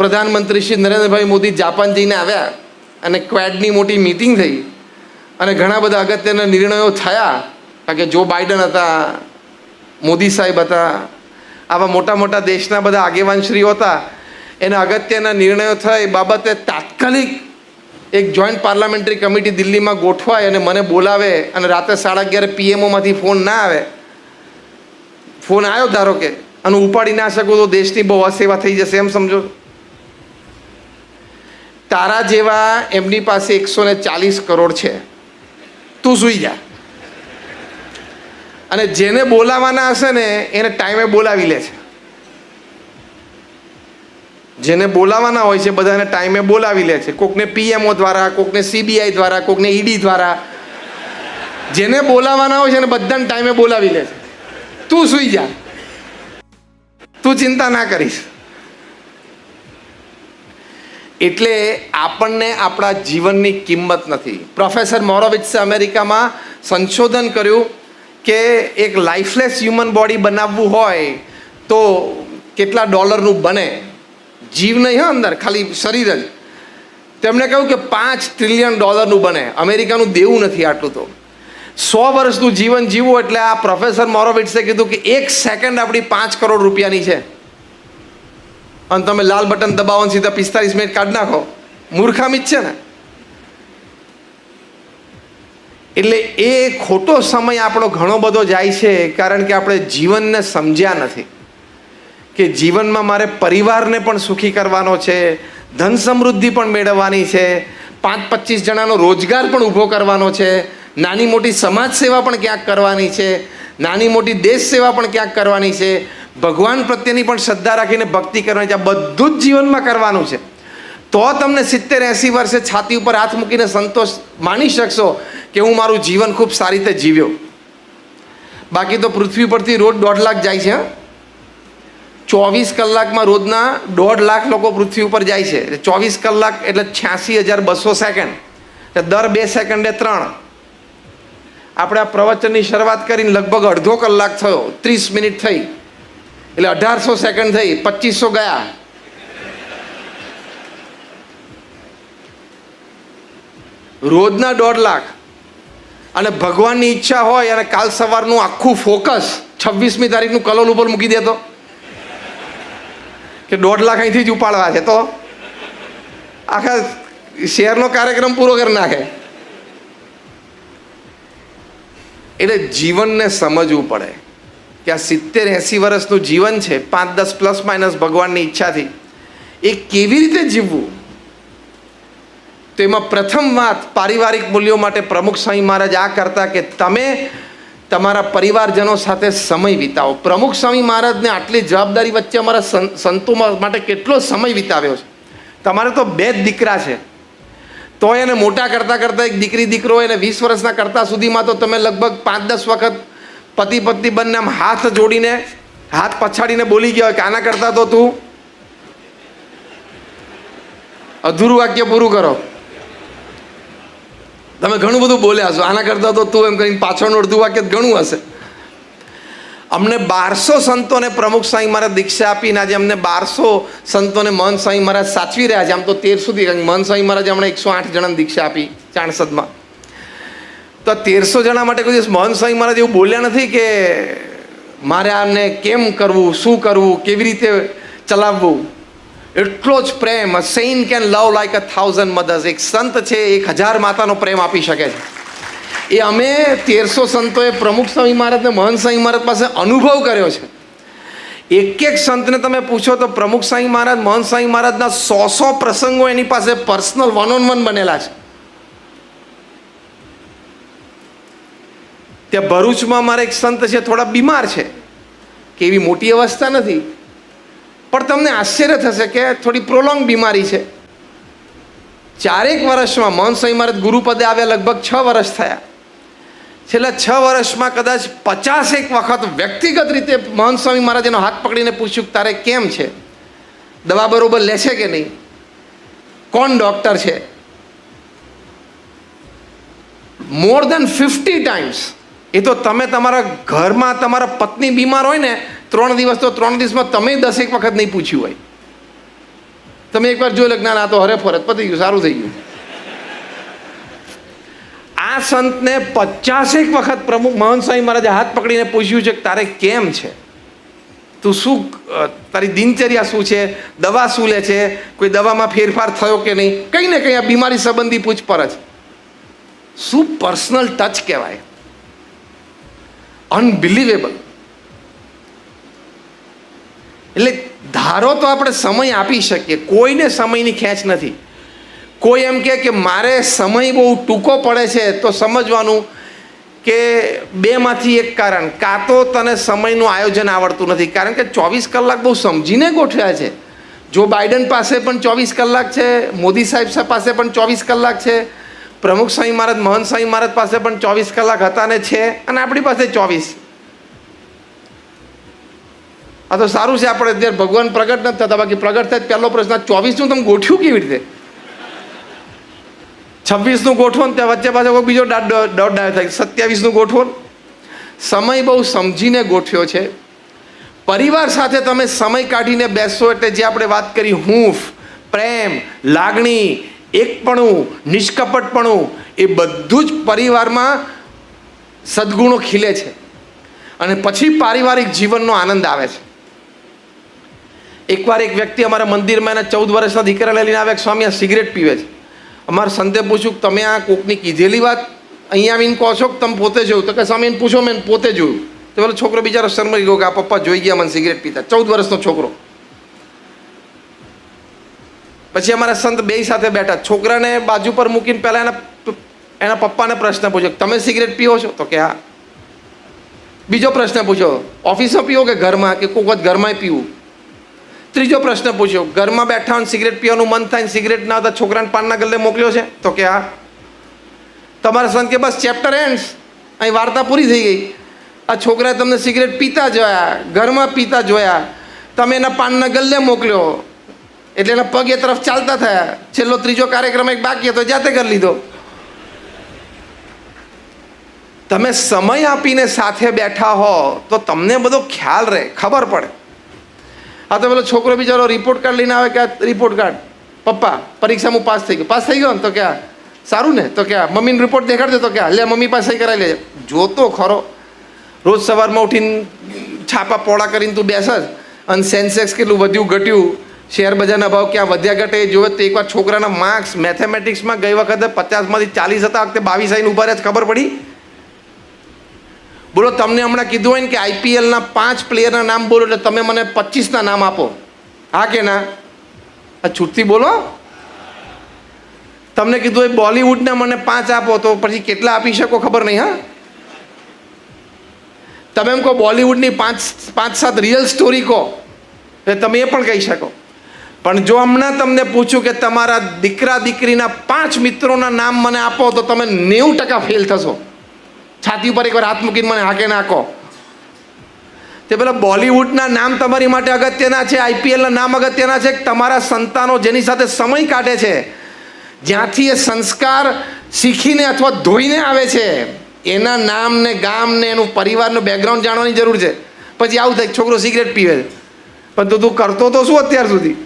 પ્રધાનમંત્રી શ્રી નરેન્દ્રભાઈ મોદી જાપાન જઈને આવ્યા અને ક્વેડની મોટી મિટિંગ થઈ અને ઘણા બધા અગત્યના નિર્ણયો થયા. કારણ કે જો બાઇડન હતા, મોદી સાહેબ હતા, આવા મોટા મોટા દેશના બધા આગેવાનશ્રીઓ હતા. એના અગત્યના નિર્ણયો થયા. એ બાબતે તાત્કાલિક એક જોઈન્ટ પાર્લામેન્ટરી કમિટી દિલ્હીમાં ગોઠવાય અને મને બોલાવે અને રાતે 11:30 PM ફોન ના આવે. ફોન આવ્યો ધારો કે અને ઉપાડી ના શકું તો દેશની બહુ અસેવા થઈ જશે એમ સમજો. તારા જેવા એમની પાસે 140 કરોડ છે, તું સૂઈ જા. અને જેને બોલાવાના હશે ને એને ટાઈમે બોલાવી લે છે. જેને બોલાવાના હોય છે બધાને ટાઈમે બોલાવી લે છે. કોકને PMO દ્વારા, કોકને CBI દ્વારા, કોકને ED દ્વારા. જેને બોલાવાના હોય છે ને બધાને ટાઈમે બોલાવી લે છે. તું સૂઈ જા, તું ચિંતા ના કરીશ. એટલે આપણને આપણા જીવનની કિંમત નથી. પ્રોફેસર મોરોવિટ્સે અમેરિકામાં સંશોધન કર્યું કે એક લાઈફલેસ હ્યુમન બોડી બનાવવું હોય તો કેટલા ડોલરનું બને. જીવ નહીં હોય અંદર, ખાલી શરીર જ. તેમણે કહ્યું કે $5 ટ્રિલિયન બને. અમેરિકાનું દેવું નથી આટલું. તો 100 વર્ષનું જીવન જીવવું એટલે આ પ્રોફેસર મોરોવિટ્સે કીધું કે 1 સેકન્ડ આપણી 5 કરોડ રૂપિયાની છે. અને તમે લાલ બટન દબાવો ને સીધા 45 મિનિટ કાઢી નાખો. મૂર્ખામી જ છે ને. એટલે એ ખોટો સમય આપણો ઘણો બધો જાય છે કારણ કે આપણે જીવનને સમજ્યા નથી કે જીવનમાં મારે પરિવારને પણ સુખી કરવાનો છે, ધન સમૃદ્ધિ પણ મેળવવાની છે, 5-25 જણાનો રોજગાર પણ ઊભો કરવાનો છે, નાની મોટી સમાજ સેવા પણ ક્યાંક કરવાની છે, નાની મોટી દેશ સેવા પણ ક્યાંક કરવાની છે, ભગવાન પ્રત્યેની પણ શ્રદ્ધા રાખીને ભક્તિ કરવાની છે. આ બધું જ જીવનમાં કરવાનું છે. તો તમને 70-80 વર્ષે છાતી ઉપર હાથ મૂકીને સંતોષ માની શકશો કે હું મારું જીવન ખૂબ સારી રીતે જીવ્યો. બાકી તો પૃથ્વી પરથી રોજ 1.5 લાખ જાય છે. 24 કલાકમાં રોજના 1.5 લાખ લોકો પૃથ્વી ઉપર જાય છે. 24 કલાક એટલે 86,200 સેકન્ડ. દર 2 સેકન્ડે 3. આપણે આ પ્રવચનની શરૂઆત કરીને લગભગ અડધો કલાક થયો, 30 મિનિટ થઈ એટલે 1800 સેકન્ડ થઈ, 2500 ગયા. રોજના 1.5 લાખ. અને ભગવાનની ઈચ્છા હોય અને કાલ સવારનું આખું ફોકસ 26મી તારીખનું કલોલ ઉપર મૂકી દેતો કે 1.5 લાખ અહીંથી જ ઉપાડવા છે તો આખા શહેરનો કાર્યક્રમ પૂરો કરી નાખે. એટલે જીવનને સમજવું પડે કે આ 70-80 વર્ષનું જીવન છે, 5-10 પ્લસ માઇનસ ભગવાનની ઈચ્છાથી, એ કેવી રીતે જીવવું. તો એમાં પ્રથમ વાત પારિવારિક મૂલ્યો માટે પ્રમુખ સ્વામી મહારાજ આ કરતા કે તમે તમારા પરિવારજનો સાથે સમય વિતાવો. પ્રમુખ સ્વામી મહારાજને આટલી જવાબદારી વચ્ચે અમારા સંતો માટે કેટલો સમય વિતાવ્યો છે. તમારે તો 2 જ દીકરા છે તો એને મોટા કરતાં કરતાં એક દીકરી દીકરો એને 20 વર્ષના કરતાં સુધીમાં તો તમે લગભગ 5-10 વખત પતિ પત્ની બંને આમ હાથ જોડીને હાથ પછાડીને બોલી ગયા હોય કે આના કરતાં તો તું અધૂરું વાક્ય પૂરું કરો. તમે ઘણું બધું બોલ્યા છો, આના કરતાં તો તું એમ કરીને પાછળનું અડધું વાક્ય ઘણું હશે. અમને 1200 સંતોને પ્રમુખ સ્વામી મહારાજ દીક્ષા આપીને આજે અમને 1200 સંતોને મહંત સ્વામી મહારાજ સાચવી રહ્યા છે. આમ તો 13 સુધી, મહંત સ્વામી મહારાજ હમણાં 108 જણાને દીક્ષા આપી ચાણસદમાં. તો 1300 જણા માટે કોઈ દિવસ મહંત સ્વામી મહારાજ એવું બોલ્યા નથી કે મારે આને કેમ કરવું, શું કરવું, કેવી રીતે ચલાવવું. એટલો જ પ્રેમ. A saint can love like 1000 mothers. એક સંત છે 1000 માતાનો પ્રેમ આપી શકે છે. એ અમે 1300 સંતોએ પ્રમુખ સ્વામી મહારાજને મહંત સ્વામી મહારાજ પાસે અનુભવ કર્યો છે. એક સંતને તમે પૂછો તો પ્રમુખ સ્વામી મહારાજ મહંત સ્વામી મહારાજના 100 પ્રસંગો એની પાસે પર્સનલ 1-on-1 બનેલા છે. ત્યાં ભરૂચમાં મારે એક સંત છે, થોડા બીમાર છે, કે એવી મોટી અવસ્થા નથી, પણ તમને આશ્ચર્ય થશે કે થોડી પ્રોલોંગ બીમારી છે. 4 વર્ષમાં મહંત સ્વામી મહારાજ ગુરુપદે આવ્યા લગભગ 6 વર્ષ થયા. છેલ્લા 6 વર્ષમાં કદાચ 51 વખત વ્યક્તિગત રીતે મહંત સ્વામી મહારાજ એનો હાથ પકડીને પૂછ્યું કે તારે કેમ છે, દવા બરોબર લે છે કે નહીં, કોણ ડૉક્ટર છે. મોર દેન 50 ટાઈમ્સ. એ તો તમે તમારા ઘરમાં તમારા પત્ની બીમાર હોય ને 3 દિવસ તો 3 દિવસમાં તમે 10 વખત નહીં પૂછ્યું હોય. તમે તમે એકવાર જોઈ લો કે ના તો હરે ફરત પતી ગયું, સારું થઈ ગયું. આ સંતને 50 વખત પ્રમુખ મહંત સ્વામી મહારાજે હાથ પકડીને પૂછ્યું છે કે તારે કેમ છે, તું શું, તારી દિનચર્યા શું છે, દવા શું લે છે, કોઈ દવામાં ફેરફાર થયો કે નહીં, કંઈ ને કંઈ આ બીમારી સંબંધી પૂછપરછ. શું પર્સનલ ટચ કહેવાય, અનબિલિવેબલ. એટલે ધારો તો આપણે સમય આપી શકીએ, કોઈને સમયની ખેંચ નથી. કોઈ એમ કે મારે સમય બહુ ટૂંકો પડે છે, તો સમજવાનું કે બેમાંથી એક કારણ, કાં તો તને સમયનું આયોજન આવડતું નથી, કારણ કે 24 કલાક બહુ સમજીને ગોઠવ્યા છે. જો બાઇડન પાસે પણ 24 કલાક છે, મોદી સાહેબ પાસે પણ 24 કલાક છે, પ્રમુખ સ્વામી મહારાજ મહંત સ્વામી મહારાજ પાસે પણ 24 કલાક હતા ને છે, અને આપણી પાસે 24. આ તો સારું છે આપણે અત્યારે ભગવાન પ્રગટ નથી થતા, બાકી પ્રગટ થાય પહેલો પ્રશ્ન 24નું તમે ગોઠવ્યું કેવી રીતે? 26નું ગોઠવો ને ત્યાં વચ્ચે પાછો કોઈ બીજો દોઢ થાય, 27નું ગોઠવો. સમય બહુ સમજીને ગોઠવ્યો છે. પરિવાર સાથે તમે સમય કાઢીને બેસો એટલે જે આપણે વાત કરી, હૂંફ, પ્રેમ, લાગણી, એકપણું, નિષ્કપટપણું, એ બધું જ પરિવારમાં સદગુણો ખીલે છે, અને પછી પારિવારિક જીવનનો આનંદ આવે છે. એકવાર એક વ્યક્તિ અમારા મંદિરમાં એના 14 વર્ષના દીકરાને લઈને આવે, સ્વામી આ સિગરેટ પીવે છે. અમારા સંતે પૂછ્યું કે તમે આ કોકની કીધેલી વાત અહીંયા આવીને કહો છો કે તમે પોતે જોયું? તો કે સ્વામી એને પૂછો, મેં પોતે જોયું. તો પેલો છોકરો બિચારો શરમાઈ ગયો કે આ પપ્પા જોઈ ગયા મને સિગરેટ પીતા, 14 વર્ષનો છોકરો. પછી અમારા સંત બે સાથે બેઠા, છોકરાને બાજુ પર મૂકીને પહેલાં એના પપ્પાને પ્રશ્ન પૂછ્યો, તમે સિગરેટ પીવો છો? તો કે હા. બીજો પ્રશ્ન પૂછ્યો, ઓફિસમાં પીવો કે ઘરમાં, કે કોઈક વખત ઘરમાં પીવું? ત્રીજો પ્રશ્ન પૂછ્યો, ઘરમાં બેઠા હોય સિગરેટ પીવાનું મન થાય ને સિગરેટ ના હતા, છોકરાને પાનના ગલ્લે મોકલ્યો છે? તો કે હા. તમારા સંત કે બસ ચેપ્ટર એન્ડ્સ, અહીં વાર્તા પૂરી થઈ ગઈ. આ છોકરાએ તમને સિગરેટ પીતા જોયા, ઘરમાં પીતા જોયા, તમે એના પાનના ગલ્લે મોકલ્યો, એટલે એના પગ એ તરફ ચાલતા થયા. છેલ્લો ત્રીજો કાર્યક્રમ એક બાકી હતો, જાતે કરી લીધો. તમે સમય આપીને સાથે બેઠા હો તો તમને બધો ખ્યાલ રહે, ખબર પડે. હા તો પેલો છોકરો બિચારો રિપોર્ટ કાર્ડ લઈને આવે કે આ રિપોર્ટ કાર્ડ, પપ્પા પરીક્ષામાં પાસ થઈ ગયો. પાસ થઈ ગયો ને? તો ક્યાં સારું ને? તો ક્યાં મમ્મીને રિપોર્ટ દેખાડજો? તો ક્યાં લે મમ્મી પાસે સહી કરાવી લેજે. જોતો ખરો, રોજ સવારમાં ઉઠીને છાપા પોળા કરીને તું બેસ જ, અને સેન્સેક્સ કેટલું વધ્યું ઘટ્યું, શેર બજારના ભાવ ક્યાં વધ્યા ઘટે એ જોવે. તો એકવાર છોકરાના માર્ક્સ મેથેમેટિક્સમાં ગઈ વખતે 50માંથી 40 હતા, વખતે 22 આવીને ઉભા રહ્યા, ખબર પડી. બોલો તમને હમણાં કીધું હોય ને કે આઈપીએલના 5 પ્લેયરના નામ બોલો, એટલે તમે મને 25ના નામ આપો, હા કે ના? આ છૂટથી બોલો. તમને કીધું હોય બોલિવૂડના મને 5 આપો, તો પછી કેટલા આપી શકો ખબર નહીં. હા, તમે એમ કહો બોલિવૂડની 5-7 રિયલ સ્ટોરી કહો, એટલે તમે એ પણ કહી શકો. પણ જો હમણાં તમને પૂછું કે તમારા દીકરા દીકરીના 5 મિત્રોના નામ મને આપો, તો તમે 90% ફેલ થશો. છાતી ઉપર એકવાર હાથ મૂકીને મને હાકે નાખો. તે પેલા બોલિવૂડના નામ તમારી માટે અગત્યના છે, આઈપીએલના નામ અગત્યના છે, તમારા સંતાનો જેની સાથે સમય કાઢે છે, જ્યાંથી એ સંસ્કાર શીખીને અથવા ધોઈને આવે છે, એના નામ ને ગામ ને એનું પરિવારનું બેકગ્રાઉન્ડ જાણવાની જરૂર છે. પછી આવું થાય છોકરો સિગરેટ પીવે છે, પણ તું કરતો તો શું અત્યાર સુધી?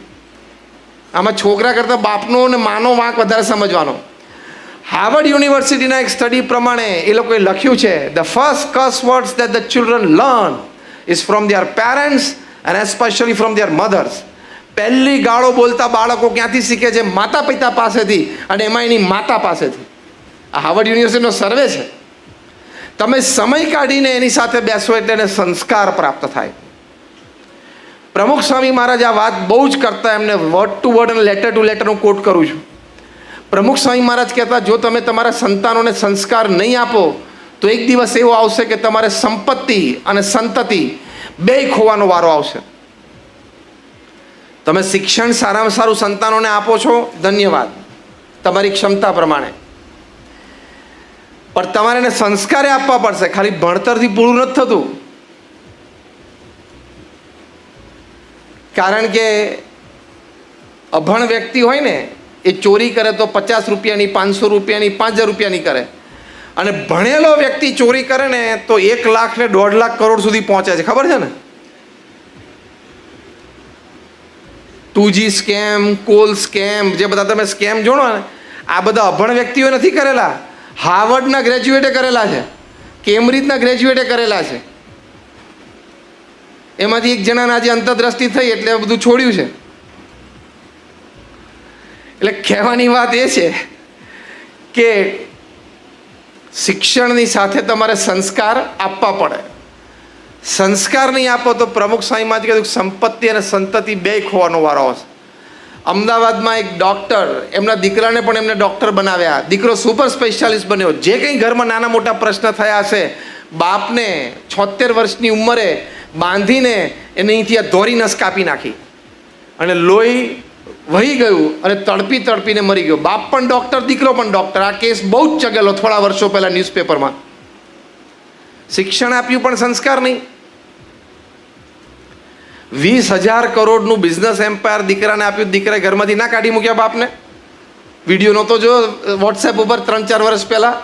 આમાં છોકરા કરતાં બાપનો અને માનો વાંક વધારે સમજવાનો. હાર્વર્ડ યુનિવર્સિટીના એક સ્ટડી પ્રમાણે એ લોકોએ લખ્યું છે, the first curse words that the children learn is from their parents and especially from their mothers. પહેલી ગાળો બોલતા બાળકો ક્યાંથી શીખે છે? માતા પિતા પાસેથી, અને એમાં એની માતા પાસેથી. આ હાર્વર્ડ યુનિવર્સિટીનો સર્વે છે. તમે સમય કાઢીને એની સાથે બેસો એટલે એને સંસ્કાર પ્રાપ્ત થાય. પ્રમુખ સ્વામી મહારાજ આ વાત બહુ જ કરતા, એમને વર્ડ ટુ વર્ડ અને લેટર ટુ લેટર હું કોટ કરું છું. પ્રમુખ સ્વામી મહારાજ કહેતા, જો તમે તમારા સંતાનોને સંસ્કાર નહીં આપો તો એક દિવસ એવો આવશે કે તમારે સંપત્તિ અને સંતતિ બેય ખોવાનો વારો આવશે. તમે શિક્ષણ સારામાં સારું સંતાનોને આપો છો, ધન્યવાદ, તમારી ક્ષમતા પ્રમાણે, પણ તમારે એને સંસ્કારે આપવા પડશે. ખાલી ભણતરથી પૂરું નથી થતું. કારણ કે અભણ વ્યક્તિ હોય ને, એ ચોરી કરે તો 50 રૂપિયાની, 500 રૂપિયાની, 5000 રૂપિયાની કરે, અને ભણેલો વ્યક્તિ ચોરી કરે ને તો 1 લાખ ને 1.5 લાખ કરોડ સુધી પહોંચે છે, ખબર છે ને? 2G સ્કેમ, કોલ સ્કેમ, જે બધા તમે સ્કેમ જોડો ને, આ બધા અભણ વ્યક્તિઓ નથી કરેલા. હાર્વર્ડના ગ્રેજ્યુએટે કરેલા છે, કેમ્બ્રિજના ગ્રેજ્યુએટે કરેલા છે. એમાંથી એક જણાને આજે અંતરદ્રષ્ટિ થઈ એટલે બધું છોડ્યું છે. એટલે કહેવાની વાત એ છે કે શિક્ષણની સાથે તમારે સંસ્કાર આપવા પડે. સંસ્કાર નહીં આપો તો પ્રમુખ સ્વામીમાં જ કીધું સંપત્તિ અને સંતતિ બે ખોવાનો વારો આવશે. અમદાવાદમાં એક ડૉક્ટર, એમના દીકરાને પણ એમને ડૉક્ટર બનાવ્યા. દીકરો સુપર સ્પેશિયાલિસ્ટ બન્યો. જે કંઈ ઘરમાં નાના મોટા પ્રશ્ન થયા હશે, બાપને 76 વર્ષની ઉંમરે બાંધીને એને અહીંથી આ ધોરી નસ કાપી નાખી અને લોહી વહી ગયું અને તડપી તડપીને મરી ગયો. બાપ પણ ડૉક્ટર, દીકરો પણ ડૉક્ટર. આ કેસ બહુ જ ચગેલો થોડા વર્ષો પહેલાં ન્યૂઝપેપરમાં. શિક્ષણ આપ્યું પણ સંસ્કાર નહીં. 20,000 કરોડનું બિઝનેસ એમ્પાયર દીકરાને આપ્યું, દીકરાએ ઘરમાંથી ના કાઢી મૂક્યા બાપને. વિડીયો નહોતો જો વોટ્સએપ ઉપર 3-4 વર્ષ પહેલાં.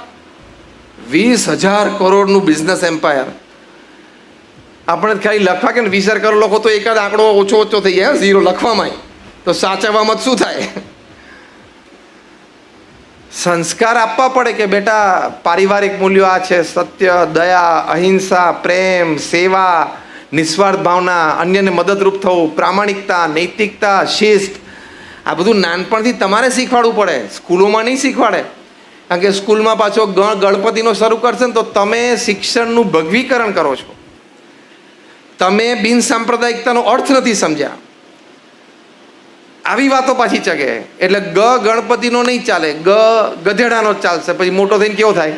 20,000 કરોડનું બિઝનેસ એમ્પાયર. આપણે ખાલી લખવા કે 20,000 કરોડ લખો તો એકાદ આંકડો ઓછો થઈ જાય, ઝીરો લખવામાં તો સાચવવામાં શું થાય. સંસ્કાર આપવા પડે કે બેટા પારિવારિક મૂલ્યો આ છે: સત્ય, દયા, અહિંસા, પ્રેમ, સેવા, નિસ્વાર્થ ભાવના, અન્યને મદદરૂપ થવું, પ્રામાણિકતા, નૈતિકતા, શિસ્ત. આ બધું નાનપણથી તમારે શીખવાડવું પડે, સ્કૂલોમાં નહીં શીખવાડે. કારણ કે સ્કૂલમાં પાછો ગણપતિનો શરૂ કરશે ને તો તમે શિક્ષણનું ભગવીકરણ કરો છો. તમે બિન સાંપ્રદાયિકતાનો અર્થ નથી સમજ્યા. આવી વાતો પાછી ચગે. એટલે ગણપતિનો નહીં ચાલે, ગધેડાનો જ ચાલશે. પછી મોટો થઈને કેવો થાય?